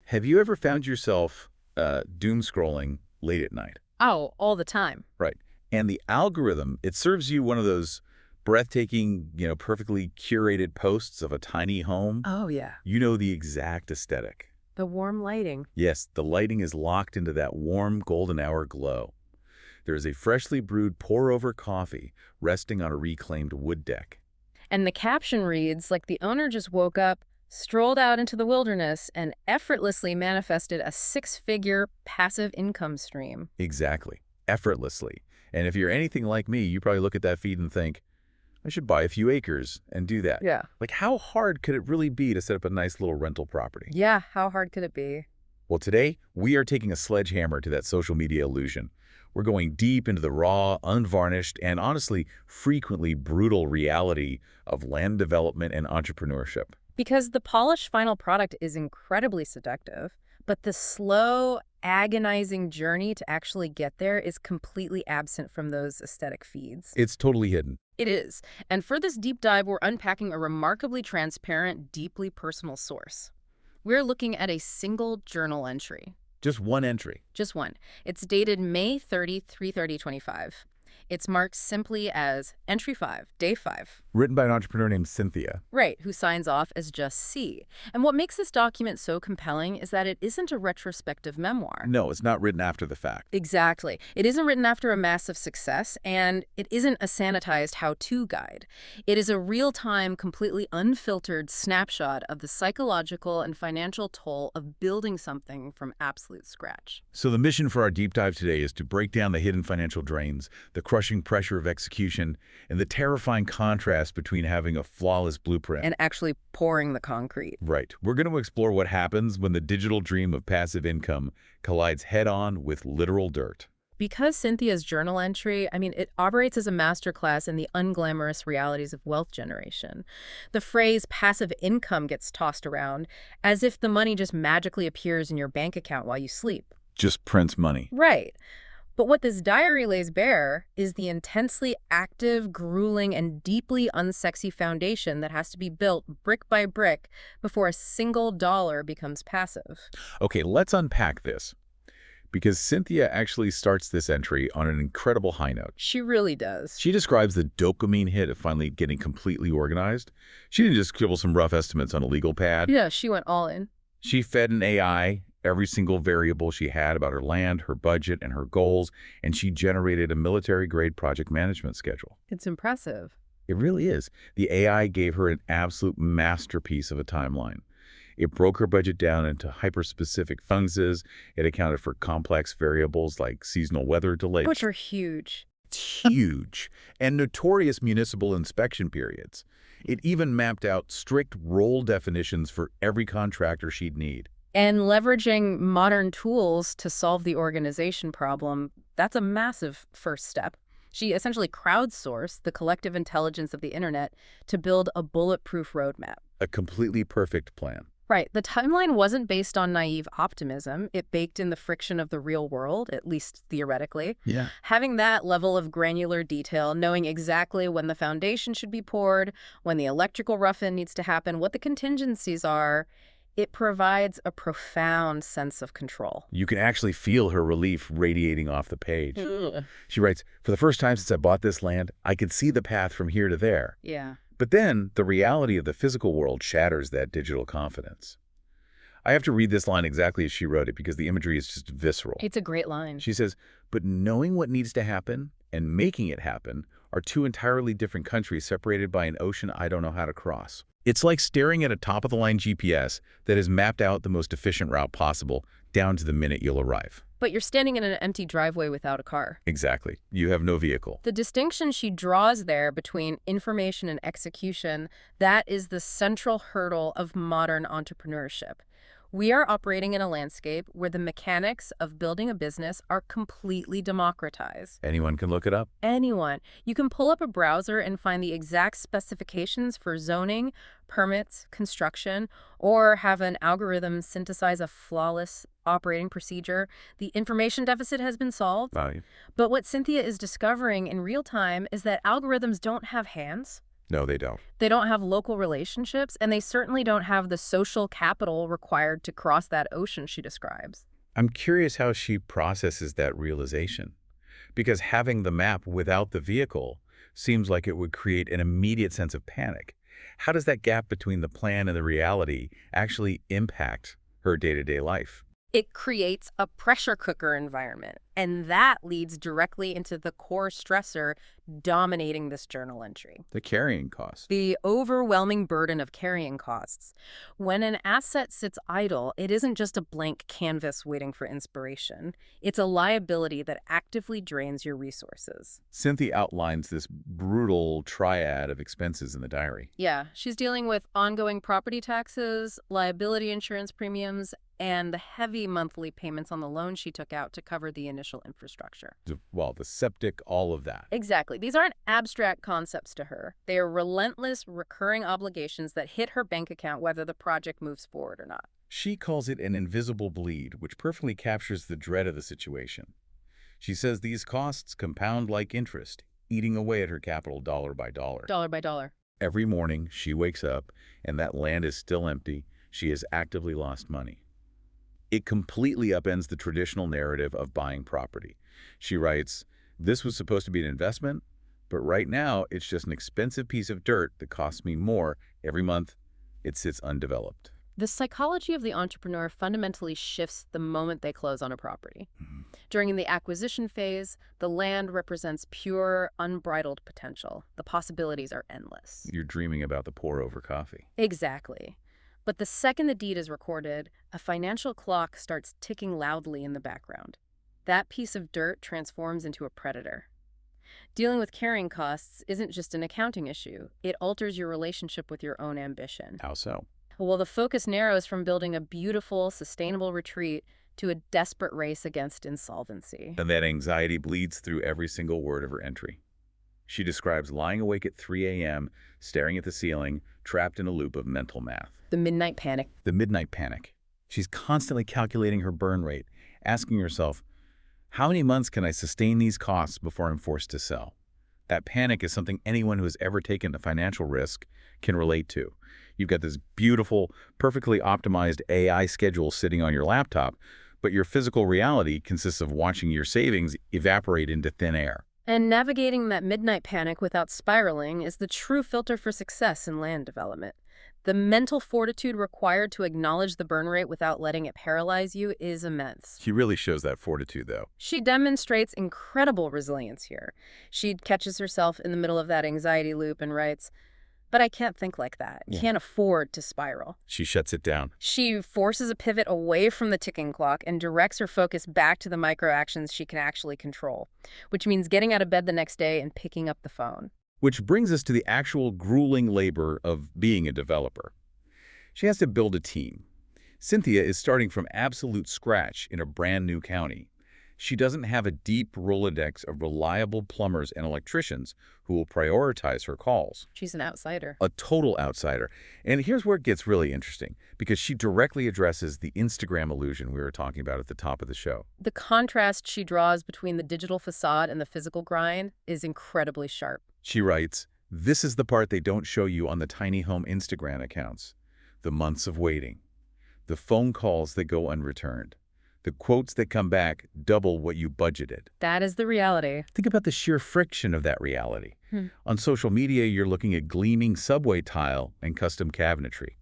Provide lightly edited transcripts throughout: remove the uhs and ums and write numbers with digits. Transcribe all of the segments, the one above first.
Have you ever found yourself doom scrolling late at night? Oh, all the time. Right. And the algorithm, it serves you one of those breathtaking, perfectly curated posts of a tiny home. Oh, yeah. You know the exact aesthetic. The warm lighting. Yes, the lighting is locked into that warm golden hour glow. There is a freshly brewed pour-over coffee resting on a reclaimed wood deck. And the caption reads like the owner just woke up, strolled out into the wilderness, and effortlessly manifested a six-figure passive income stream. Exactly. Effortlessly. And if you're anything like me, you probably look at that feed and think, I should buy a few acres and do that. Yeah. Like, how hard could it really be to set up a nice little rental property? Yeah, how hard could it be? Well, today, we are taking a sledgehammer to that social media illusion. We're going deep into the raw, unvarnished, and honestly, frequently brutal reality of land development and entrepreneurship. Because the polished final product is incredibly seductive, but the slow, agonizing journey to actually get there is completely absent from those aesthetic feeds. It's totally hidden. It is. And for this deep dive, we're unpacking a remarkably transparent, deeply personal source. We're looking at a single journal entry. Just one entry. Just one. It's dated May 30, 3/30/25. It's marked simply as Entry 5, Day 5. Written by an entrepreneur named Cynthia. Right, who signs off as just C. And what makes this document so compelling is that it isn't a retrospective memoir. No, it's not written after the fact. Exactly. It isn't written after a massive success, and it isn't a sanitized how-to guide. It is a real-time, completely unfiltered snapshot of the psychological and financial toll of building something from absolute scratch. So the mission for our deep dive today is to break down the hidden financial drains, the crushing pressure of execution, and the terrifying contrast between having a flawless blueprint And actually pouring the concrete. Right. We're going to explore what happens when the digital dream of passive income collides head-on with literal dirt. Because Cynthia's journal entry, it operates as a masterclass in the unglamorous realities of wealth generation. The phrase passive income gets tossed around as if the money just magically appears in your bank account while you sleep. Just prints money. Right. But what this diary lays bare is the intensely active, grueling, and deeply unsexy foundation that has to be built brick by brick before a single dollar becomes passive. Okay, let's unpack this. Because Cynthia actually starts this entry on an incredible high note. She really does. She describes the dopamine hit of finally getting completely organized. She didn't just scribble some rough estimates on a legal pad. Yeah, she went all in. She fed an AI every single variable she had about her land, her budget, and her goals, and she generated a military-grade project management schedule. It's impressive. It really is. The AI gave her an absolute masterpiece of a timeline. It broke her budget down into hyper-specific functions. It accounted for complex variables like seasonal weather delays. Which are huge. It's huge. And notorious municipal inspection periods. It even mapped out strict role definitions for every contractor she'd need. And leveraging modern tools to solve the organization problem, that's a massive first step. She essentially crowdsourced the collective intelligence of the internet to build a bulletproof roadmap. A completely perfect plan. Right. The timeline wasn't based on naive optimism. It baked in the friction of the real world, at least theoretically. Yeah. Having that level of granular detail, knowing exactly when the foundation should be poured, when the electrical rough-in needs to happen, what the contingencies are, it provides a profound sense of control. You can actually feel her relief radiating off the page. Ugh. She writes, "For the first time since I bought this land, I could see the path from here to there." Yeah. But then the reality of the physical world shatters that digital confidence. I have to read this line exactly as she wrote it because the imagery is just visceral. It's a great line. She says, "But knowing what needs to happen and making it happen are two entirely different countries separated by an ocean I don't know how to cross." It's like staring at a top-of-the-line GPS that has mapped out the most efficient route possible down to the minute you'll arrive. But you're standing in an empty driveway without a car. Exactly. You have no vehicle. The distinction she draws there between information and execution, that is the central hurdle of modern entrepreneurship. We are operating in a landscape where the mechanics of building a business are completely democratized. Anyone can look it up. Anyone. You can pull up a browser and find the exact specifications for zoning, permits, construction, or have an algorithm synthesize a flawless operating procedure. The information deficit has been solved. Value. But what Cynthia is discovering in real time is that algorithms don't have hands. No, they don't. They don't have local relationships, and they certainly don't have the social capital required to cross that ocean she describes. I'm curious how she processes that realization, because having the map without the vehicle seems like it would create an immediate sense of panic. How does that gap between the plan and the reality actually impact her day-to-day life? It creates a pressure cooker environment, and that leads directly into the core stressor dominating this journal entry. The carrying cost. The overwhelming burden of carrying costs. When an asset sits idle, it isn't just a blank canvas waiting for inspiration. It's a liability that actively drains your resources. Cynthia outlines this brutal triad of expenses in the diary. Yeah, she's dealing with ongoing property taxes, liability insurance premiums, and the heavy monthly payments on the loan she took out to cover the initial infrastructure. Well, the septic, all of that. Exactly. These aren't abstract concepts to her. They are relentless, recurring obligations that hit her bank account whether the project moves forward or not. She calls it an invisible bleed, which perfectly captures the dread of the situation. She says these costs compound like interest, eating away at her capital dollar by dollar. Dollar by dollar. Every morning, she wakes up, and that land is still empty. She has actively lost money. It completely upends the traditional narrative of buying property. She writes, "This was supposed to be an investment, but right now it's just an expensive piece of dirt that costs me more every month. It sits undeveloped." The psychology of the entrepreneur fundamentally shifts the moment they close on a property. During the acquisition phase, the land represents pure, unbridled potential. The possibilities are endless. You're dreaming about the pour-over coffee. Exactly. But the second the deed is recorded, a financial clock starts ticking loudly in the background. That piece of dirt transforms into a predator. Dealing with carrying costs isn't just an accounting issue. It alters your relationship with your own ambition. How so? Well, the focus narrows from building a beautiful, sustainable retreat to a desperate race against insolvency. And that anxiety bleeds through every single word of her entry. She describes lying awake at 3 a.m., staring at the ceiling, trapped in a loop of mental math. The midnight panic. The midnight panic. She's constantly calculating her burn rate, asking herself, how many months can I sustain these costs before I'm forced to sell? That panic is something anyone who has ever taken a financial risk can relate to. You've got this beautiful, perfectly optimized AI schedule sitting on your laptop, but your physical reality consists of watching your savings evaporate into thin air. And navigating that midnight panic without spiraling is the true filter for success in land development. The mental fortitude required to acknowledge the burn rate without letting it paralyze you is immense. She really shows that fortitude, though. She demonstrates incredible resilience here. She catches herself in the middle of that anxiety loop and writes, "But I can't think like that. Can't afford to spiral." She shuts it down. She forces a pivot away from the ticking clock and directs her focus back to the micro actions she can actually control, which means getting out of bed the next day and picking up the phone. Which brings us to the actual grueling labor of being a developer. She has to build a team. Cynthia is starting from absolute scratch in a brand new county. She doesn't have a deep Rolodex of reliable plumbers and electricians who will prioritize her calls. She's an outsider. A total outsider. And here's where it gets really interesting, because she directly addresses the Instagram illusion we were talking about at the top of the show. The contrast she draws between the digital facade and the physical grind is incredibly sharp. She writes, "This is the part they don't show you on the tiny home Instagram accounts. The months of waiting. The phone calls that go unreturned. The quotes that come back double what you budgeted." That is the reality. Think about the sheer friction of that reality. On social media, you're looking at gleaming subway tile and custom cabinetry.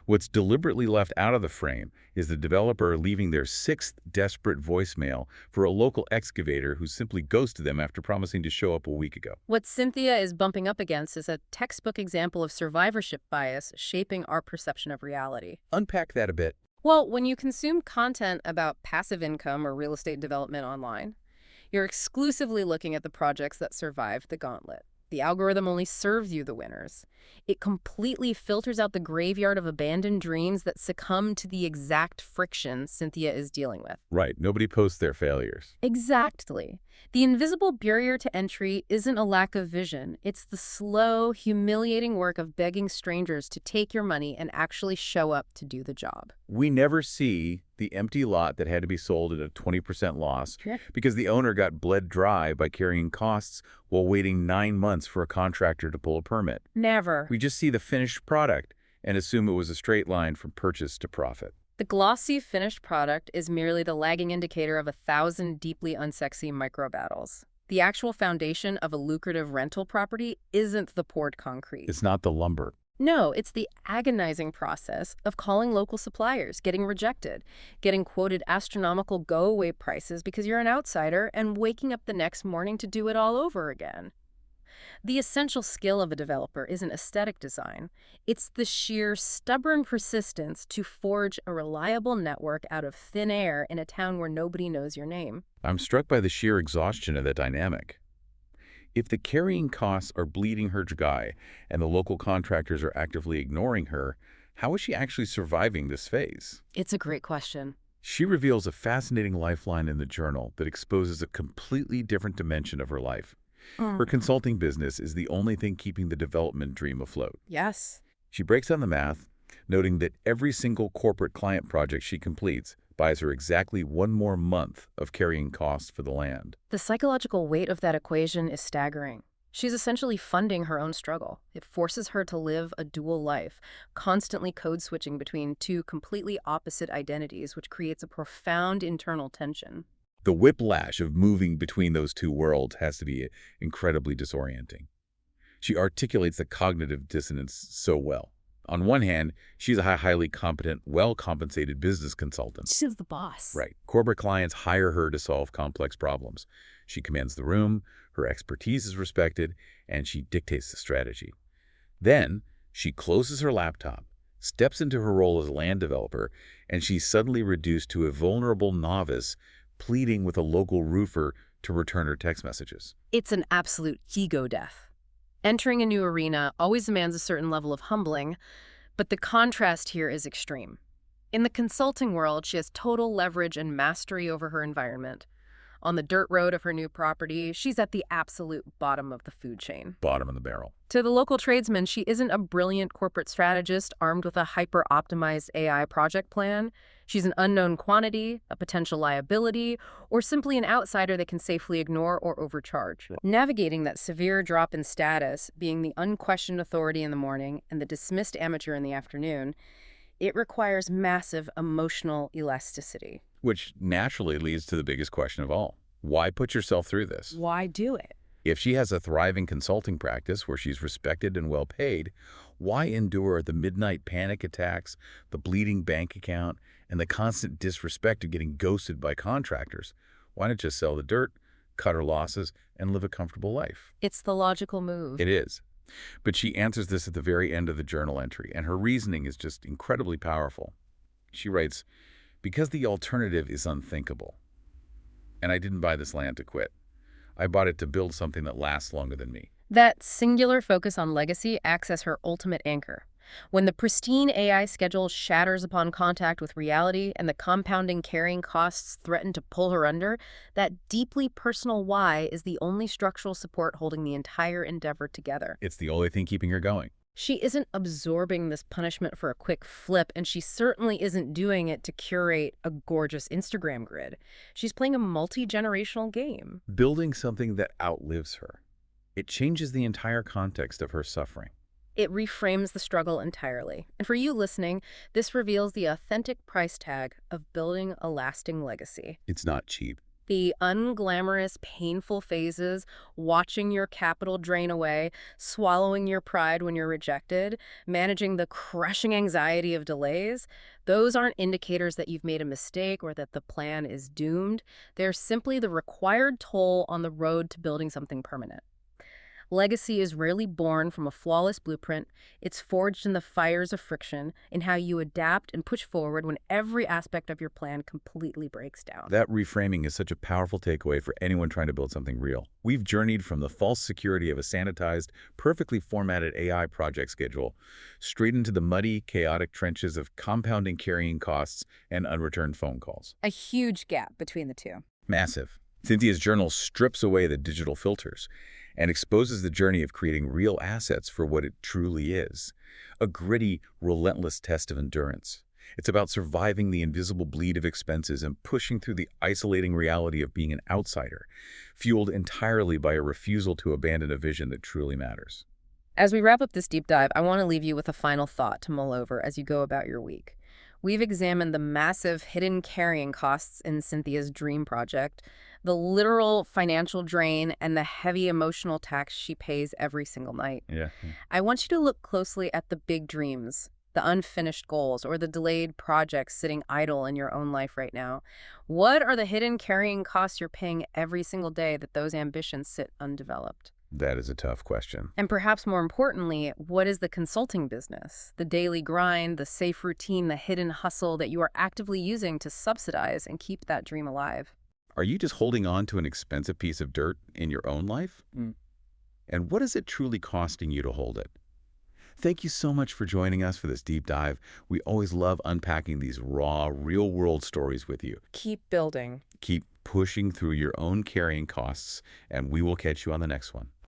What's deliberately left out of the frame is the developer leaving their 6th desperate voicemail for a local excavator who simply ghosted them after promising to show up a week ago. What Cynthia is bumping up against is a textbook example of survivorship bias shaping our perception of reality. Unpack that a bit. Well, when you consume content about passive income or real estate development online, you're exclusively looking at the projects that survived the gauntlet. The algorithm only serves you the winners. It completely filters out the graveyard of abandoned dreams that succumb to the exact friction Cynthia is dealing with. Right. Nobody posts their failures. Exactly. The invisible barrier to entry isn't a lack of vision. It's the slow, humiliating work of begging strangers to take your money and actually show up to do the job. We never see the empty lot that had to be sold at a 20% loss Yeah. because the owner got bled dry by carrying costs while waiting 9 months for a contractor to pull a permit. Never. We just see the finished product and assume it was a straight line from purchase to profit. The glossy finished product is merely the lagging indicator of 1,000 deeply unsexy micro-battles. The actual foundation of a lucrative rental property isn't the poured concrete. It's not the lumber. No, it's the agonizing process of calling local suppliers, getting rejected, getting quoted astronomical go-away prices because you're an outsider, and waking up the next morning to do it all over again. The essential skill of a developer isn't aesthetic design. It's the sheer stubborn persistence to forge a reliable network out of thin air in a town where nobody knows your name. I'm struck by the sheer exhaustion of that dynamic. If the carrying costs are bleeding her dry and the local contractors are actively ignoring her, how is she actually surviving this phase? It's a great question. She reveals a fascinating lifeline in the journal that exposes a completely different dimension of her life. Her consulting business is the only thing keeping the development dream afloat. Yes. She breaks down the math, noting that every single corporate client project she completes buys her exactly 1 more month of carrying costs for the land. The psychological weight of that equation is staggering. She's essentially funding her own struggle. It forces her to live a dual life, constantly code switching between two completely opposite identities, which creates a profound internal tension. The whiplash of moving between those two worlds has to be incredibly disorienting. She articulates the cognitive dissonance so well. On one hand, she's a highly competent, well-compensated business consultant. She's the boss. Right. Corporate clients hire her to solve complex problems. She commands the room, her expertise is respected, and she dictates the strategy. Then, she closes her laptop, steps into her role as a land developer, and she's suddenly reduced to a vulnerable novice pleading with a local roofer to return her text messages. It's an absolute ego death. Entering a new arena always demands a certain level of humbling, but the contrast here is extreme. In the consulting world, she has total leverage and mastery over her environment. On the dirt road of her new property, she's at the absolute bottom of the food chain. Bottom of the barrel. To the local tradesman, she isn't a brilliant corporate strategist armed with a hyper-optimized AI project plan. She's an unknown quantity, a potential liability, or simply an outsider they can safely ignore or overcharge. Navigating that severe drop in status, being the unquestioned authority in the morning and the dismissed amateur in the afternoon, it requires massive emotional elasticity. Which naturally leads to the biggest question of all. Why put yourself through this? Why do it? If she has a thriving consulting practice where she's respected and well paid, why endure the midnight panic attacks, the bleeding bank account, and the constant disrespect of getting ghosted by contractors? Why not just sell the dirt, cut her losses, and live a comfortable life? It's the logical move. It is. But she answers this at the very end of the journal entry, and her reasoning is just incredibly powerful. She writes, "Because the alternative is unthinkable. And I didn't buy this land to quit. I bought it to build something that lasts longer than me." That singular focus on legacy acts as her ultimate anchor. When the pristine AI schedule shatters upon contact with reality and the compounding carrying costs threaten to pull her under, that deeply personal why is the only structural support holding the entire endeavor together. It's the only thing keeping her going. She isn't absorbing this punishment for a quick flip, and she certainly isn't doing it to curate a gorgeous Instagram grid. She's playing a multi-generational game. Building something that outlives her. It changes the entire context of her suffering. It reframes the struggle entirely. And for you listening, this reveals the authentic price tag of building a lasting legacy. It's not cheap. The unglamorous, painful phases, watching your capital drain away, swallowing your pride when you're rejected, managing the crushing anxiety of delays, those aren't indicators that you've made a mistake or that the plan is doomed. They're simply the required toll on the road to building something permanent. Legacy is rarely born from a flawless blueprint. It's forged in the fires of friction, in how you adapt and push forward when every aspect of your plan completely breaks down. That reframing is such a powerful takeaway for anyone trying to build something real. We've journeyed from the false security of a sanitized, perfectly formatted AI project schedule, straight into the muddy, chaotic trenches of compounding carrying costs and unreturned phone calls. A huge gap between the two. Massive. Cynthia's journal strips away the digital filters and exposes the journey of creating real assets for what it truly is, a gritty, relentless test of endurance. It's about surviving the invisible bleed of expenses and pushing through the isolating reality of being an outsider, fueled entirely by a refusal to abandon a vision that truly matters. As we wrap up this deep dive, I want to leave you with a final thought to mull over as you go about your week. We've examined the massive hidden carrying costs in Cynthia's dream project, the literal financial drain, and the heavy emotional tax she pays every single night. Yeah. I want you to look closely at the big dreams, the unfinished goals, or the delayed projects sitting idle in your own life right now. What are the hidden carrying costs you're paying every single day that those ambitions sit undeveloped? That is a tough question. And perhaps more importantly, what is the consulting business? The daily grind, the safe routine, the hidden hustle that you are actively using to subsidize and keep that dream alive? Are you just holding on to an expensive piece of dirt in your own life? And what is it truly costing you to hold it? Thank you so much for joining us for this deep dive. We always love unpacking these raw, real-world stories with you. Keep building. Keep pushing through your own carrying costs, and we will catch you on the next one.